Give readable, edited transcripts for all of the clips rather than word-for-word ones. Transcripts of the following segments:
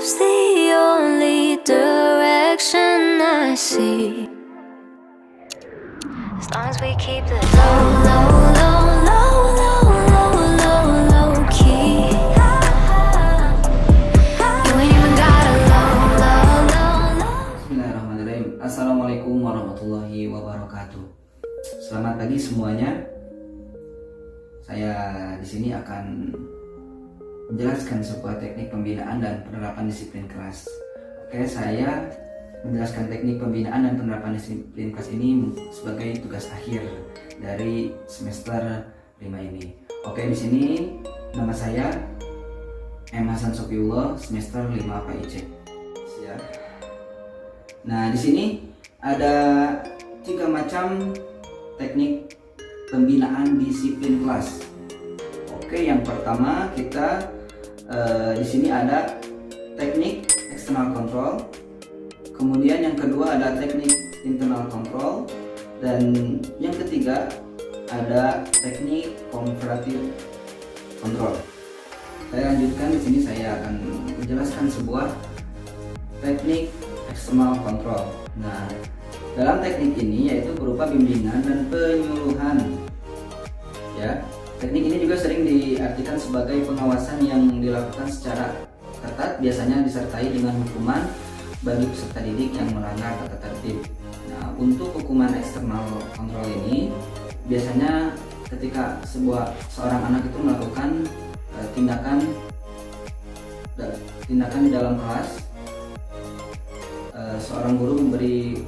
love's the only direction I see. As long as we keep the low, low, low, low, low, low, low, low key. You ain't even got a low, low, low, low. Bismillahirrahmanirrahim. Assalamualaikum warahmatullahi wabarakatuh. Selamat pagi semuanya. Saya di sini akan menjelaskan sebuah teknik pembinaan dan penerapan disiplin kelas. Oke, saya menjelaskan teknik pembinaan dan penerapan disiplin kelas ini sebagai tugas akhir dari semester 5 ini. Oke, di sini nama saya M. Hasan Sofiullah, semester 5 PIC. Ya. Nah, di sini ada 3 macam teknik pembinaan disiplin kelas. Oke, yang pertama kita di sini ada teknik external control. Kemudian yang kedua ada teknik internal control, dan yang ketiga ada teknik comparative control. Saya lanjutkan, di sini saya akan menjelaskan sebuah teknik external control. Nah, dalam teknik ini yaitu berupa bimbingan dan penyuluhan. Ya, teknik ini juga sering diartikan sebagai pengawasan yang dilakukan secara ketat, biasanya disertai dengan hukuman bagi peserta didik yang melanggar tata tertib. Nah, untuk hukuman eksternal kontrol ini biasanya ketika seorang anak itu melakukan tindakan di dalam kelas, seorang guru memberi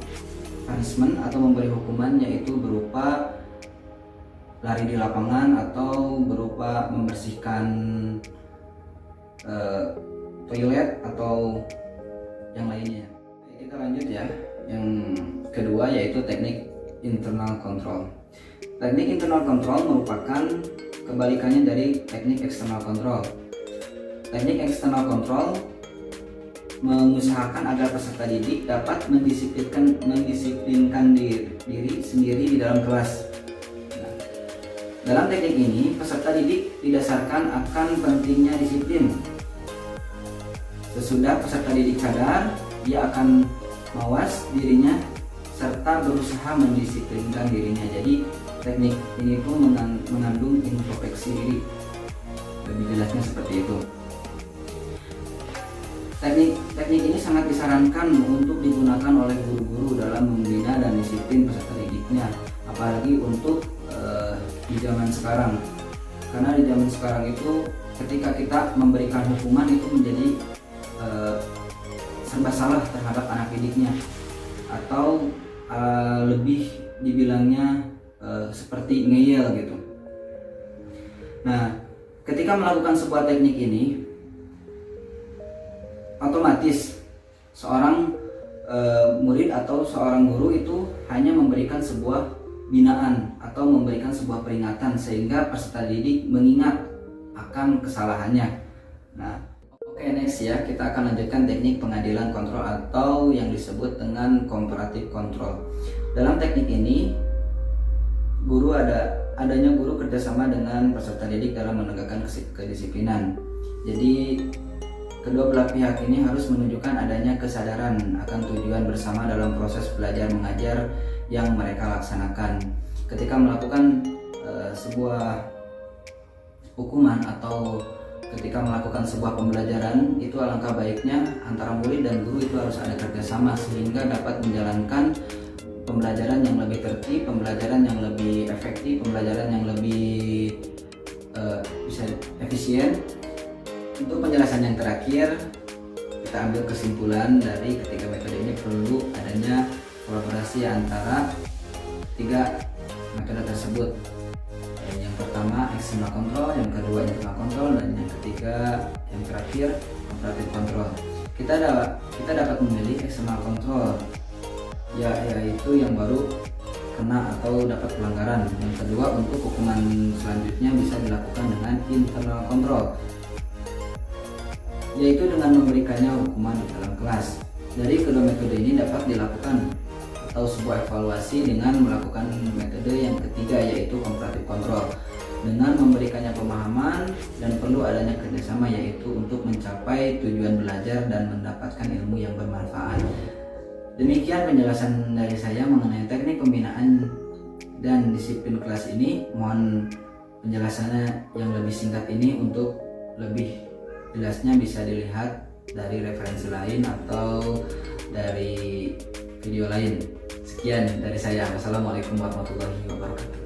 punishment atau memberi hukuman, yaitu berupa lari di lapangan atau berupa membersihkan toilet atau yang lainnya. Kita lanjut ya. Yang kedua yaitu teknik internal control. Teknik internal control merupakan kebalikannya dari teknik external control. Teknik external control mengusahakan agar peserta didik dapat mendisiplinkan diri sendiri di dalam kelas. Nah, dalam teknik ini peserta didik didasarkan akan pentingnya disiplin. Sesudah peserta didik sadar, dia akan mawas dirinya serta berusaha mendisiplinkan dirinya. Jadi teknik ini pun mengandung introspeksi diri. Lebih jelasnya seperti itu. Teknik ini sangat disarankan untuk digunakan oleh guru-guru dalam membina dan disiplin peserta didiknya, apalagi untuk di zaman sekarang. Karena di zaman sekarang itu ketika kita memberikan hukuman itu menjadi serba salah terhadap anak didiknya, atau lebih dibilangnya seperti ngeyel gitu. Nah, ketika melakukan sebuah teknik ini, otomatis seorang murid atau seorang guru itu hanya memberikan sebuah binaan atau memberikan sebuah peringatan sehingga peserta didik mengingat akan kesalahannya. Nah, oke, next ya, kita akan lanjutkan teknik pengadilan kontrol atau yang disebut dengan comparative control. Dalam teknik ini adanya guru kerjasama dengan peserta didik dalam menegakkan kedisiplinan. Jadi kedua belah pihak ini harus menunjukkan adanya kesadaran akan tujuan bersama dalam proses belajar mengajar yang mereka laksanakan. Ketika melakukan sebuah hukuman atau ketika melakukan sebuah pembelajaran, itu alangkah baiknya antara murid dan guru itu harus ada kerjasama sehingga dapat menjalankan pembelajaran yang lebih tertib, pembelajaran yang lebih efektif, pembelajaran yang lebih bisa efisien. Untuk penjelasan yang terakhir, kita ambil kesimpulan dari ketiga metode ini perlu adanya kolaborasi antara 3 metode tersebut. Yang pertama external control, yang kedua internal control, dan yang ketiga, yang terakhir comparative control. Kita dapat memilih external control, yaitu yang baru kena atau dapat pelanggaran. Yang kedua, untuk hukuman selanjutnya bisa dilakukan dengan internal control, yaitu dengan memberikannya hukuman di dalam kelas. Dari kedua metode ini dapat dilakukan atau sebuah evaluasi dengan melakukan metode yang ketiga, yaitu comparative control. dengan memberikannya pemahaman dan perlu adanya kerjasama, yaitu untuk mencapai tujuan belajar dan mendapatkan ilmu yang bermanfaat. Demikian penjelasan dari saya mengenai teknik pembinaan dan disiplin kelas ini. Mohon penjelasannya yang lebih singkat ini, untuk lebih jelasnya bisa dilihat dari referensi lain atau dari video lain. Sekian dari saya. Wassalamualaikum warahmatullahi wabarakatuh.